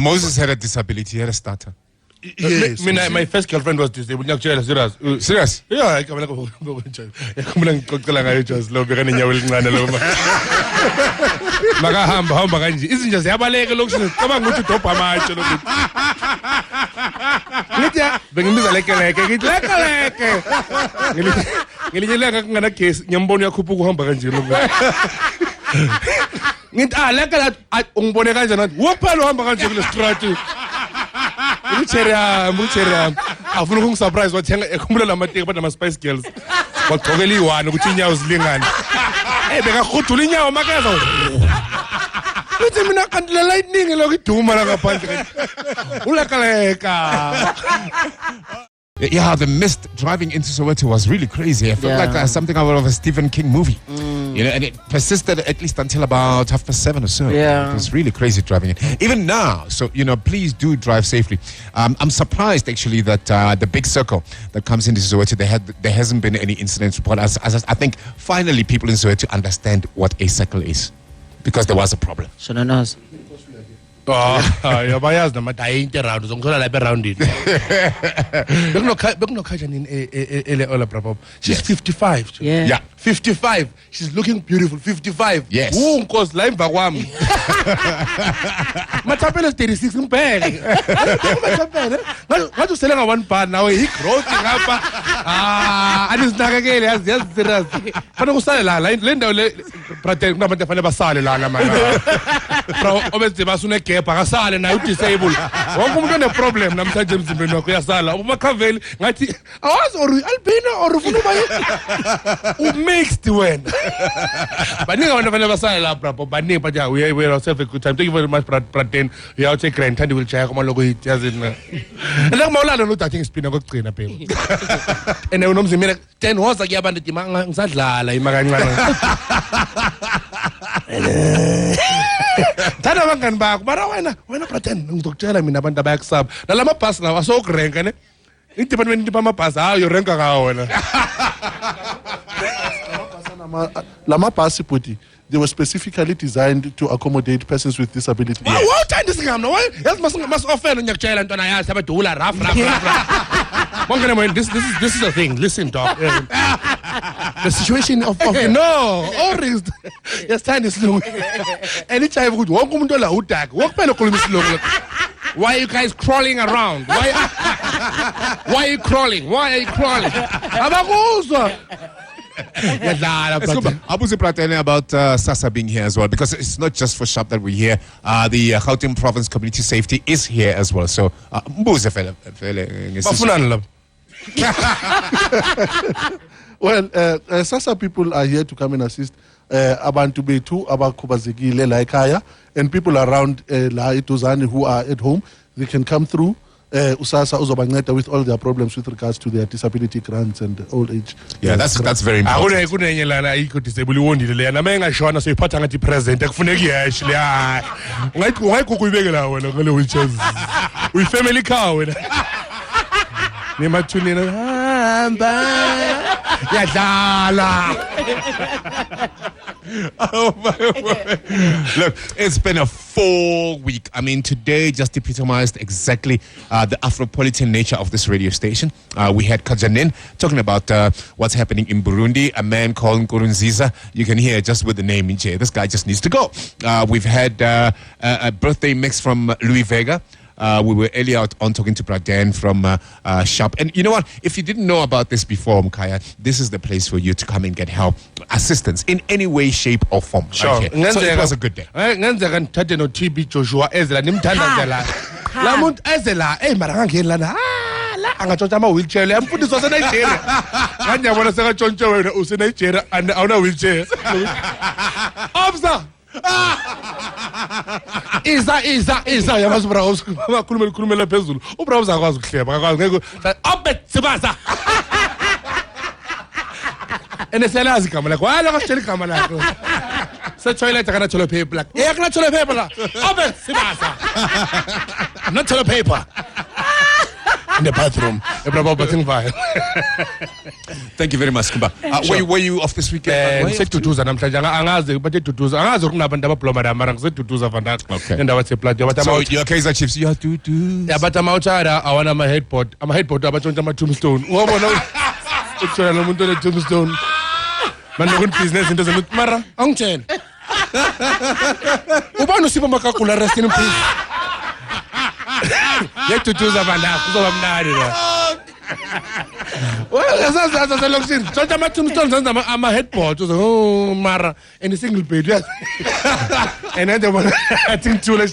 Moses had a disability. He had a stutter. Yes. My first girlfriend was disabled. Serious? Serious? Yeah, I come like hamba kanje. Izinja ziyabaleka lokhu cabanga ukuthi udobha amatshe lokhu. Ngithi bengimbiza lekeleke ngithi lekeleke. Ngelinye ilanga kungana gesi ngiyambona uyakhuphuka uhamba kanje lokhu. Ngithi lekela ungibone kanjani nathi wophela uhamba kanje kule street. Ucheria afuna ukungisurprise wathenga ekhumbula lamateki abantu ama Spice Girls wagqokela i1 ukuthi inyawo zilingane bekakhudula inyawo makaza uthi mina kanti le lightning lokho iduma la ngaphandle ulakaleka. Yeah, the mist driving into Soweto was really crazy. I felt like something out of a Stephen King movie. You know, and it persisted at least until about 7:30 or so. Yeah. It was really crazy driving it. Even now, so, you know, please do drive safely. I'm surprised, actually, that the big circle that comes into Soweto, there hasn't been any incidents reported. I think, finally, people in Soweto understand what a circle is. Because there was a problem. Shonanas. Yabayazi nama dayinti around uzongithola lapha around it. Bekunokhaja ele ola brabo. She's 55. Yeah. 55. She's looking beautiful. 55. Yes. Nkosi la emva kwami. Mathapela 36 ngibheke. Mathapela. Ngathi usele nga one bar nawe I growth ngapha. Anisinakekele yazi serious. Fanele kusale la le ndawo le brother kunabantu afanele basale la manje. Bro obese basune gap akasale nayo disable. Wonke umuntu one problem namhlanje emzimbeni wakho uyasala. Umakhaveli ngathi awazi or albino or ufuna uba mixed when. Baningi abantu afanele basale la brabo. Baningi but yeah, we are ourselves a good time. Thank you very much Braden. We are take grand and wheelchair kuma logo hit yazini. Nakumawulala no dating spin akugcina phela. Ene unomzimela 10 hoza kuyabantu dithi ngisadlala imakancane. Thanda abangani bakho mara wena Braden ngizokutshela mina abantu abayakusaba nalama bus lawa asokurenka ne i-department bamabhasi hayo renka ngawo wena. Lama bus body, they were specifically designed to accommodate persons with disability. Wow, uthanda isingamno yazi mas-offela ngiyakutshela ntwana yazi abadula rough. This is the thing. Listen, doc. The situation of no, all risk. Yes, time is long. Anytime good. Wonke umuntu la udak. Wokuphela ukhuluma isilungu. Why are you guys crawling around? Why are you crawling? Abakuzwa. Abuzi Pratene about SASSA being here as well, because it's not just for SHAP that we're here. The Gauteng Province Community Safety is here as well. So, Mbuze fele. Well, SASSA people are here to come and assist abantu bethu abakhubazekile la ekhaya, and people around la eTozani who are at home. They can come through. USASSA uzobanceda with all their problems with regards to their disability grants and old age. Yeah, that's very important. Kunenye lana ayikho disable iwondile leyana mengashona soyiphatha ngathi present ekufuneka ihash le hayi. Ungayigugu uyibeke la wena ngale wheelchair. Uyi family car wena. Nemathunina hamba yadlala. Oh my word. Look, it's been a full week. I mean, today just epitomized exactly the Afropolitan nature of this radio station. We had Kajanin talking about what's happening in Burundi. A man called Nkurunziza. You can hear just with the name in here. This guy just needs to go. We've had a birthday mix from Louis Vega. We were earlier on talking to Braden from SHAP. And you know what? If you didn't know about this before, Mkaya, this is the place for you to come and get help, assistance in any way, shape, or form. Sure. Right here. So it was a good day. Ngenzeka ngithathe no TB Joshua ezela nimthanda nje la. La muntu ezela mara ngangeni lana. La angatshontsha ama wheelchair le amfundisi wase Nigeria. Kanje yabona sekatshontshe wena use Nigeria and awuna wheelchair. Obza. Iza yabazi browse khulumela phezulu ubrowse akwazi ukuhleba akwazi ngeke obet sibaza eneselazi igama lakho hayi lokutshela igama lakho se toilet kana toilet paper la kana toilet paper la obet sibaza not toilet paper in the bathroom. ebrabo bathing fire. Thank you very much, Kumba. Were you off this weekend? Ngiseduduza namhlanje angazi bathi duduza angazi kunabantu ababloma mara ngiseduduza vandaag Okay. endawo eseplato bathi So your Kaizer Chiefs, you have to do. yabathi amawuchara awana ama-headboard abatshontsha ama-tombstone wabona utshona lo muntu one-tombstone manje kunibhizinesi into zenu mara angitshela ubani usipho amakagula restini please yeduduza vandaag kuzoba mnandi la Selokishini tshontsha ama-tombstone zenza ama-headboard mara and i-single bed yes and then I think ngithule